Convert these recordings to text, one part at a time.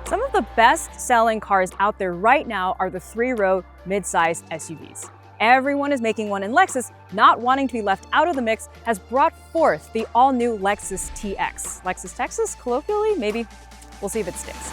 Some of the best-selling cars out there right now are the three-row mid-size SUVs. Everyone is making one, and Lexus, not wanting to be left out of the mix, has brought forth the all-new Lexus TX. Lexus Texas, colloquially, maybe. We'll see if it sticks.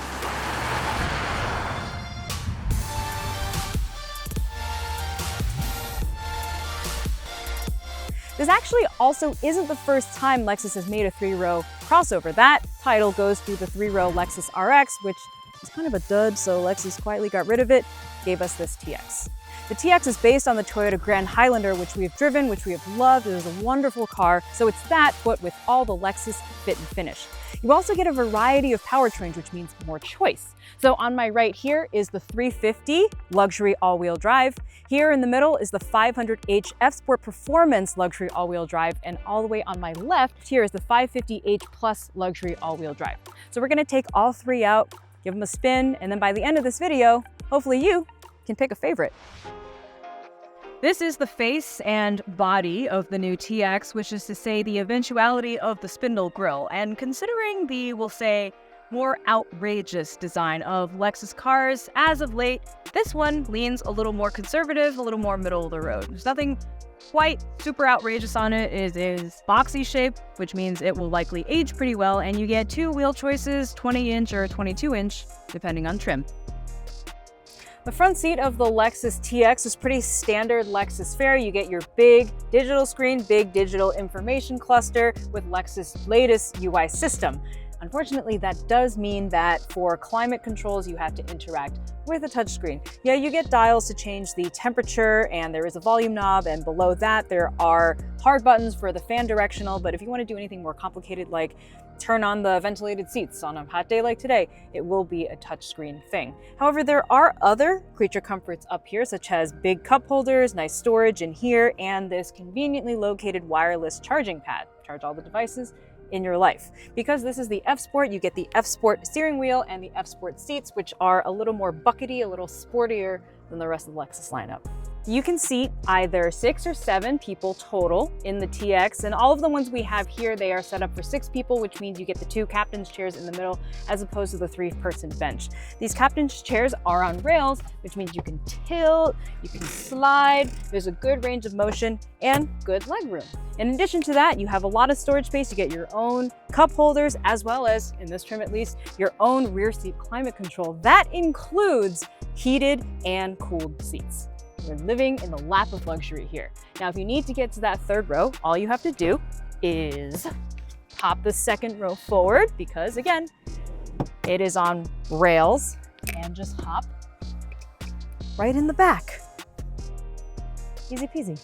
This actually also isn't the first time Lexus has made a three-row crossover. That title goes to the three-row Lexus RX, which is kind of a dud, so Lexus quietly got rid of it, gave us this TX. The TX is based on the Toyota Grand Highlander, which we have driven, which we have loved. It is a wonderful car, so it's that, but with all the Lexus fit and finish. You also get a variety of powertrains, which means more choice. So on my right here is the 350 luxury all-wheel drive. Here in the middle is the 500h F-Sport Performance luxury all-wheel drive, and all the way on my left here is the 550h Plus luxury all-wheel drive. So we're gonna take all three out, give them a spin, and then by the end of this video, hopefully you can pick a favorite. This is the face and body of the new TX, which is to say the eventuality of the spindle grille. And considering the, we'll say, more outrageous design of Lexus cars as of late, this one leans a little more conservative, a little more middle of the road. There's nothing quite super outrageous on it. It is boxy shape, which means it will likely age pretty well, and you get two wheel choices, 20-inch or 22-inch, depending on trim. The front seat of the Lexus TX is pretty standard Lexus fare. You get your big digital screen, big digital information cluster with Lexus' latest UI system. Unfortunately, that does mean that for climate controls, you have to interact with a touchscreen. Yeah, you get dials to change the temperature, and there is a volume knob, and below that there are hard buttons for the fan directional, but if you want to do anything more complicated like turn on the ventilated seats on a hot day like today, it will be a touchscreen thing. However, there are other creature comforts up here, such as big cup holders, nice storage in here, and this conveniently located wireless charging pad. Charge all the devices in your life. Because this is the F-Sport, you get the F-Sport steering wheel and the F-Sport seats, which are a little more buckety, a little sportier than the rest of the Lexus lineup. You can seat either 6 or 7 people total in the TX, and all of the ones we have here, they are set up for 6 people, which means you get the 2 captain's chairs in the middle as opposed to the 3-person bench. These captain's chairs are on rails, which means you can tilt, you can slide, there's a good range of motion and good leg room. In addition to that, you have a lot of storage space. You get your own cup holders, as well as, in this trim at least, your own rear seat climate control. That includes heated and cooled seats. We're living in the lap of luxury here. Now, if you need to get to that third row, all you have to do is pop the second row forward, because again, it is on rails, and just hop right in the back. Easy peasy.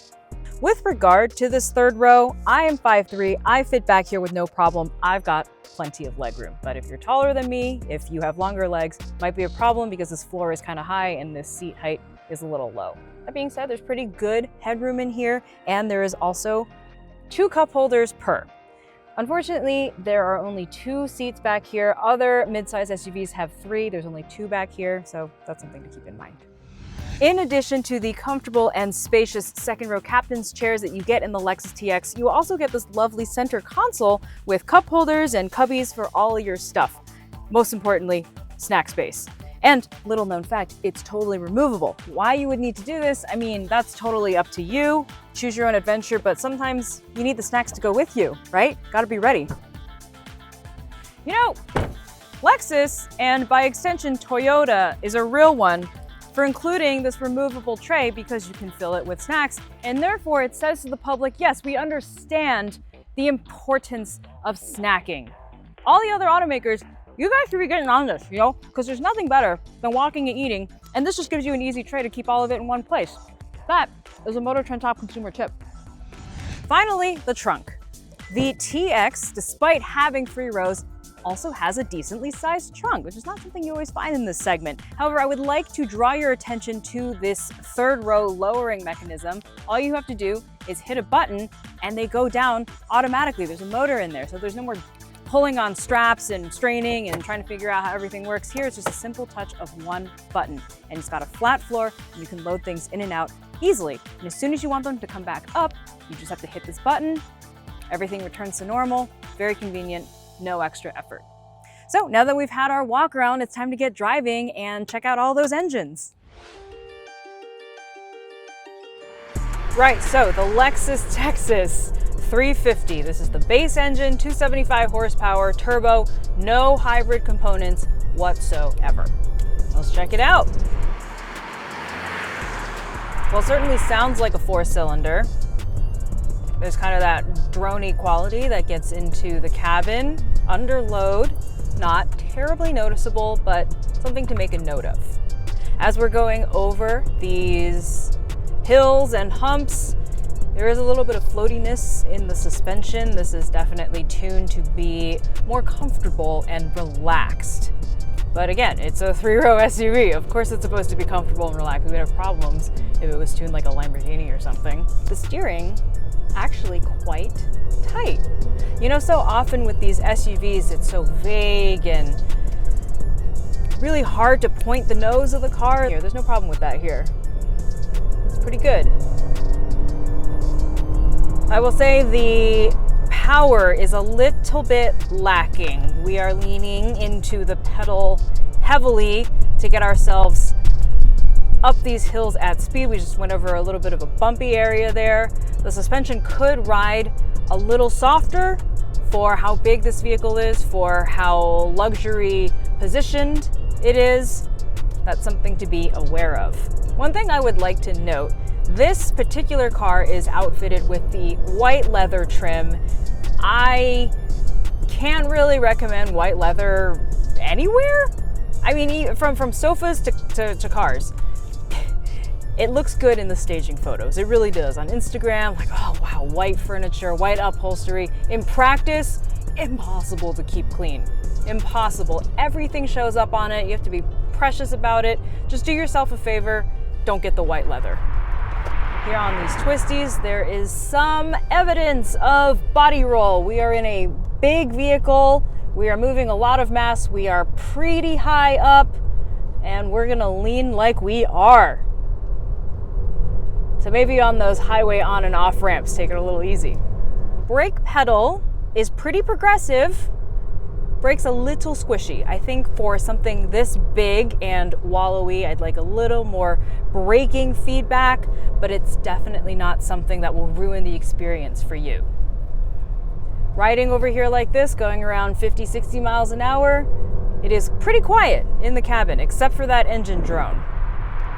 With regard to this third row, I am 5'3", I fit back here with no problem. I've got plenty of leg room. But if you're taller than me, if you have longer legs, might be a problem because this floor is kind of high and this seat height is a little low. That being said, there's pretty good headroom in here, and there is also 2 cup holders per. Unfortunately, there are only 2 seats back here. Other midsize SUVs have 3. There's only 2 back here, so that's something to keep in mind. In addition to the comfortable and spacious second row captain's chairs that you get in the Lexus TX, you also get this lovely center console with cup holders and cubbies for all of your stuff. Most importantly, snack space. And little known fact, it's totally removable. Why you would need to do this, I mean, that's totally up to you. Choose your own adventure, but sometimes you need the snacks to go with you, right? Gotta be ready. You know, Lexus, and by extension Toyota, is a real one for including this removable tray because you can fill it with snacks, and therefore it says to the public, yes, we understand the importance of snacking. All the other automakers, you guys should be getting on this, you know, because there's nothing better than walking and eating, and this just gives you an easy tray to keep all of it in one place. That is a MotorTrend top consumer tip. Finally, the trunk. The TX, despite having 3 rows, also has a decently sized trunk, which is not something you always find in this segment. However, I would like to draw your attention to this third row lowering mechanism. All you have to do is hit a button and they go down automatically. There's a motor in there, so there's no more pulling on straps and straining and trying to figure out how everything works. Here, it's just a simple touch of one button, and it's got a flat floor, and you can load things in and out easily. And as soon as you want them to come back up, you just have to hit this button. Everything returns to normal. Very convenient, no extra effort. So now that we've had our walk around, it's time to get driving and check out all those engines. Right, so the Lexus Texas 350. This is the base engine, 275 horsepower, turbo, no hybrid components whatsoever. Let's check it out. Well, it certainly sounds like a 4-cylinder. There's kind of that droney quality that gets into the cabin under load. Not terribly noticeable, but something to make a note of. As we're going over these hills and humps, there is a little bit of floatiness in the suspension. This is definitely tuned to be more comfortable and relaxed. But again, it's a 3-row SUV. Of course it's supposed to be comfortable and relaxed. We would have problems if it was tuned like a Lamborghini or something. The steering, actually quite tight. You know, so often with these SUVs, it's so vague and really hard to point the nose of the car. There's no problem with that here. It's pretty good. I will say the power is a little bit lacking. We are leaning into the pedal heavily to get ourselves up these hills at speed. We just went over a little bit of a bumpy area there. The suspension could ride a little softer for how big this vehicle is, for how luxury positioned it is. That's something to be aware of. One thing I would like to note, this particular car is outfitted with the white leather trim. I can't really recommend white leather anywhere. I mean, from sofas to cars. It looks good in the staging photos. It really does. On Instagram, like, oh wow, white furniture, white upholstery. In practice, impossible to keep clean. Impossible. Everything shows up on it. You have to be precious about it. Just do yourself a favor, don't get the white leather. Here on these twisties, there is some evidence of body roll. We are in a big vehicle. We are moving a lot of mass. We are pretty high up, and we're gonna lean like we are. So maybe on those highway on and off ramps, take it a little easy. Brake pedal is pretty progressive. Brake's a little squishy. I think for something this big and wallowy, I'd like a little more braking feedback, but it's definitely not something that will ruin the experience for you. Riding over here like this, going around 50, 60 miles an hour, it is pretty quiet in the cabin, except for that engine drone.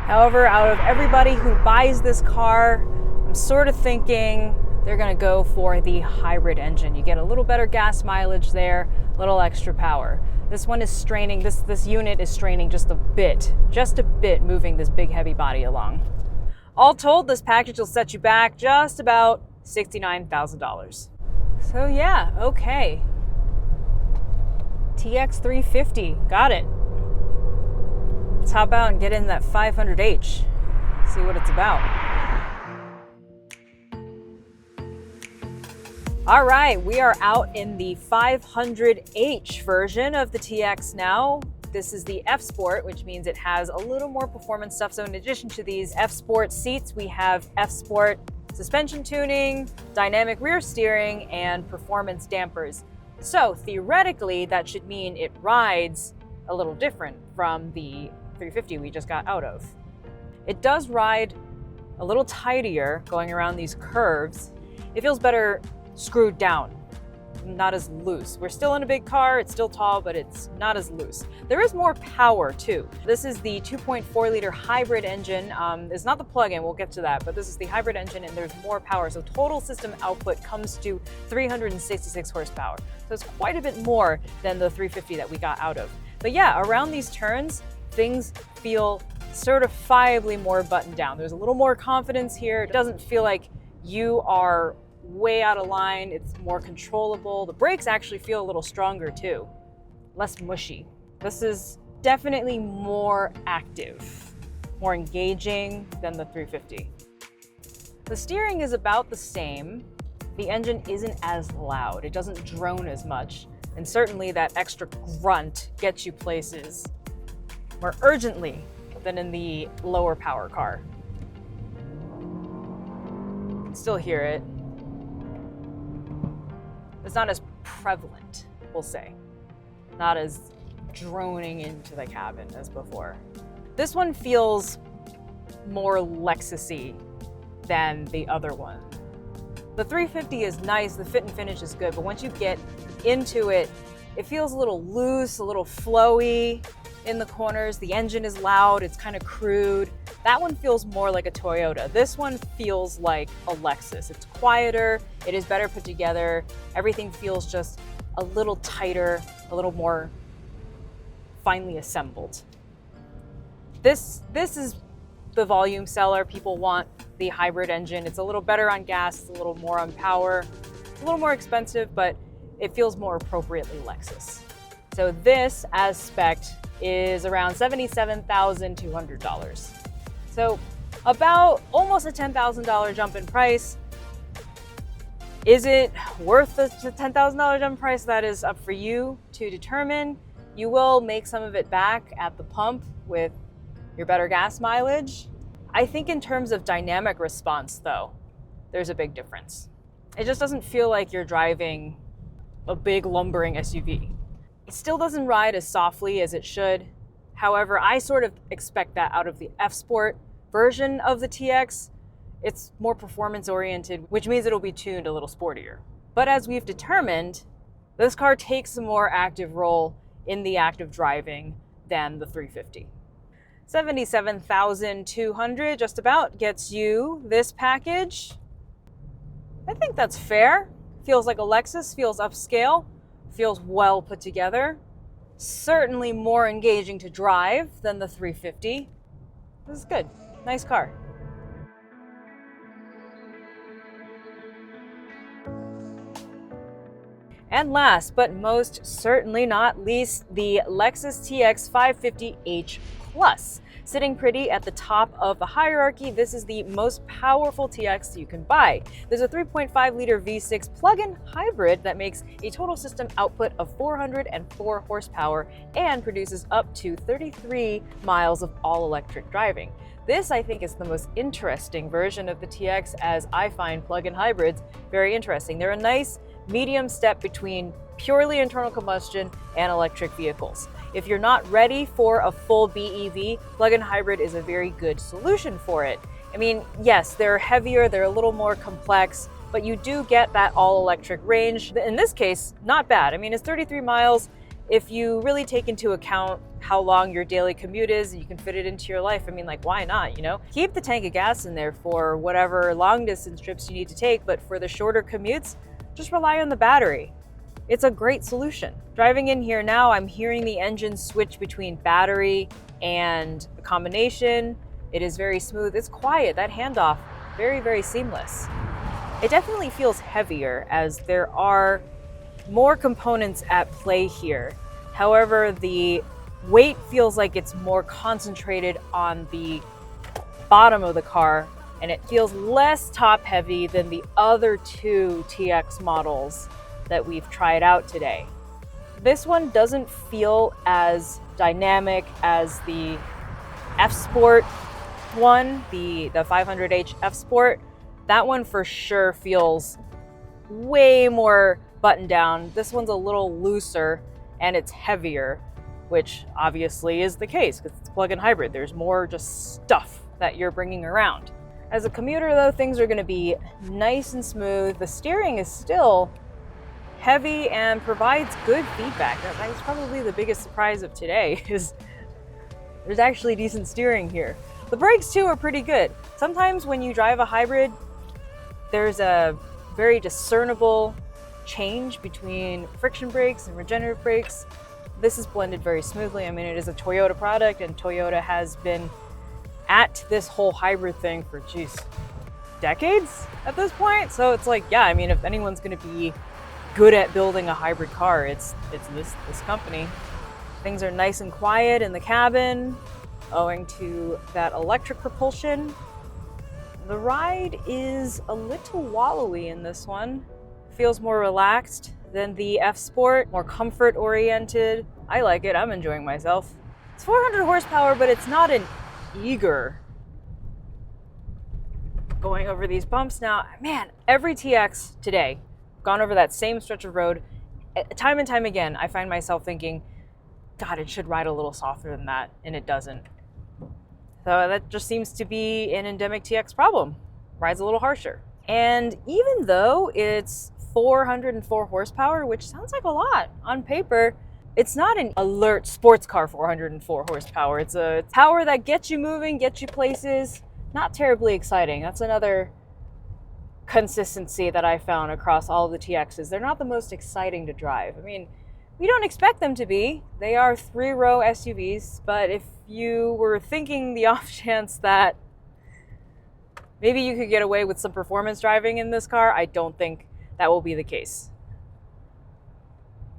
However, out of everybody who buys this car, I'm sort of thinking they're gonna go for the hybrid engine. You get a little better gas mileage there, a little extra power. This one is straining, this unit is straining just a bit, moving this big heavy body along. All told, this package will set you back just about $69,000. So yeah, okay. TX 350, got it. Let's hop out and get in that 500H, see what it's about. All right, we are out in the 500H version of the TX now. This is the F Sport, which means it has a little more performance stuff. So in addition to these F Sport seats, we have F Sport suspension tuning, dynamic rear steering, and performance dampers. So theoretically, that should mean it rides a little different from the 350 we just got out of. It does ride a little tighter going around these curves. It feels better screwed down, not as loose. We're still in a big car, it's still tall, but it's not as loose. There is more power too. This is the 2.4 liter hybrid engine. It's not the plug-in, we'll get to that, but this is the hybrid engine and there's more power. So total system output comes to 366 horsepower. So it's quite a bit more than the 350 that we got out of. But yeah, around these turns, things feel certifiably more buttoned down. There's a little more confidence here. It doesn't feel like you are way out of line. It's more controllable. The brakes actually feel a little stronger too, less mushy. This is definitely more active, more engaging than the 350. The steering is about the same. The engine isn't as loud. It doesn't drone as much. And certainly that extra grunt gets you places more urgently than in the lower power car. You can still hear it. It's not as prevalent, we'll say. not as droning into the cabin as before. This one feels more Lexus-y than the other one. The 350 is nice, the fit and finish is good, but once you get into it, it feels a little loose, a little flowy in the corners. The engine is loud, it's kind of crude. That one feels more like a Toyota. This one feels like a Lexus. It's quieter, it is better put together. Everything feels just a little tighter, a little more finely assembled. This is the volume seller. People want the hybrid engine. It's a little better on gas, it's a little more on power. It's a little more expensive, but it feels more appropriately Lexus. So this, as spec'd, is around $77,200. So about almost a $10,000 jump in price. Is it worth the $10,000 jump in price? That is up for you to determine. You will make some of it back at the pump with your better gas mileage. I think in terms of dynamic response though, there's a big difference. It just doesn't feel like you're driving a big lumbering SUV. It still doesn't ride as softly as it should. However, I sort of expect that out of the F-Sport version of the TX. It's more performance oriented, which means it'll be tuned a little sportier. But as we've determined, this car takes a more active role in the active driving than the 350. $77,200 just about gets you this package. I think that's fair. Feels like a Lexus, feels upscale, feels well put together. Certainly more engaging to drive than the 350. This is good. Nice car. And last but most certainly not least, the Lexus TX 550h Plus. Sitting pretty at the top of the hierarchy, this is the most powerful TX you can buy. There's a 3.5 liter V6 plug-in hybrid that makes a total system output of 404 horsepower and produces up to 33 miles of all-electric driving. This, I think, is the most interesting version of the TX, as I find plug-in hybrids very interesting. They're a nice medium step between purely internal combustion and electric vehicles. If you're not ready for a full BEV, plug-in hybrid is a very good solution for it. I mean, yes, they're heavier, they're a little more complex, but you do get that all-electric range. In this case, not bad. I mean, it's 33 miles. If you really take into account how long your daily commute is, you can fit it into your life. I mean, like, why not, you know? Keep the tank of gas in there for whatever long-distance trips you need to take, but for the shorter commutes, just rely on the battery. It's a great solution. Driving in here now, I'm hearing the engine switch between battery and a combination. It is very smooth. It's quiet. That handoff, very, very seamless. It definitely feels heavier as there are more components at play here. However, the weight feels like it's more concentrated on the bottom of the car, and it feels less top heavy than the other two TX models that we've tried out today. This one doesn't feel as dynamic as the F-Sport one, the 500h F-Sport. That one for sure feels way more buttoned down. This one's a little looser and it's heavier, which obviously is the case because it's a plug-in hybrid. There's more just stuff that you're bringing around. As a commuter though, things are gonna be nice and smooth. The steering is still heavy and provides good feedback. That's probably the biggest surprise of today, is there's actually decent steering here. The brakes too are pretty good. Sometimes when you drive a hybrid, there's a very discernible change between friction brakes and regenerative brakes. This is blended very smoothly. I mean, it is a Toyota product, and Toyota has been at this whole hybrid thing for, geez, decades at this point. So it's like, yeah, I mean, if anyone's gonna be good at building a hybrid car, it's this company. Things are nice and quiet in the cabin owing to that electric propulsion. The ride is a little wallowy in this one. Feels more relaxed than the F-Sport, more comfort oriented. I like it, I'm enjoying myself. It's 400 horsepower, but it's not an eager going over these bumps. Now, man, every TX today, gone over that same stretch of road, Time and time again, I find myself thinking, God, it should ride a little softer than that, and it doesn't. So that just seems to be an endemic TX problem. Rides a little harsher. And even though it's 404 horsepower, which sounds like a lot on paper, it's not an alert sports car 404 horsepower. It's a power that gets you moving, gets you places. Not terribly exciting. That's another consistency that I found across all of the TXs. They're not the most exciting to drive. I mean, we don't expect them to be. They are 3-row SUVs, but if you were thinking the off chance that maybe you could get away with some performance driving in this car, I don't think that will be the case.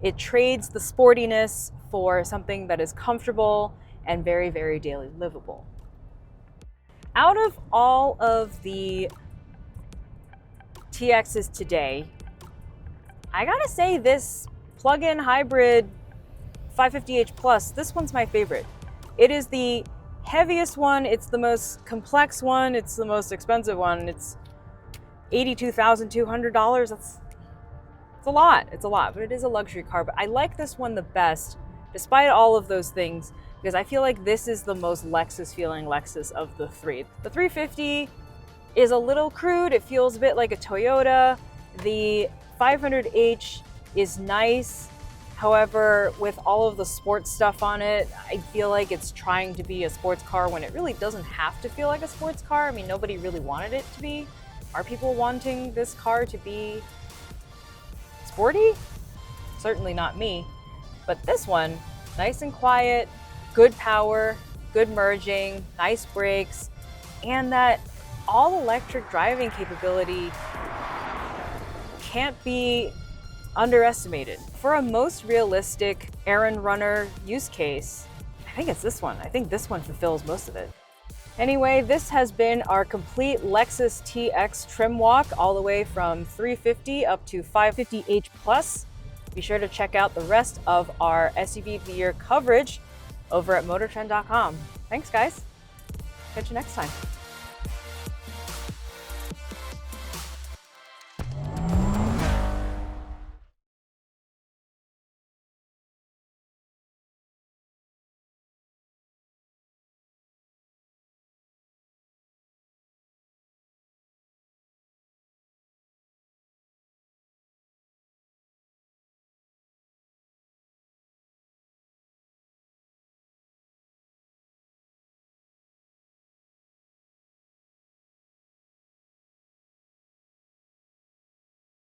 It trades the sportiness for something that is comfortable and very, very daily livable. Out of all of the TXs today, I gotta say this plug-in hybrid 550h Plus, this one's my favorite. It is the heaviest one, it's the most complex one, it's the most expensive one. It's $82,200. It's a lot, but it is a luxury car. But I like this one the best, despite all of those things, because I feel like this is the most Lexus feeling Lexus of the three. The 350 is a little crude. It feels a bit like a Toyota. The 500h is nice. However, with all of the sports stuff on it, I feel like it's trying to be a sports car when it really doesn't have to feel like a sports car. I mean, nobody really wanted it to be. Are people wanting this car to be sporty? Certainly not me. But this one, nice and quiet, good power, good merging, nice brakes, and that all-electric driving capability can't be underestimated. For a most realistic errand runner use case, I think it's this one. I think this one fulfills most of it. Anyway, this has been our complete Lexus TX trim walk, all the way from 350 up to 550h Plus. Be sure to check out the rest of our SUV of the year coverage over at MotorTrend.com. Thanks, guys. Catch you next time.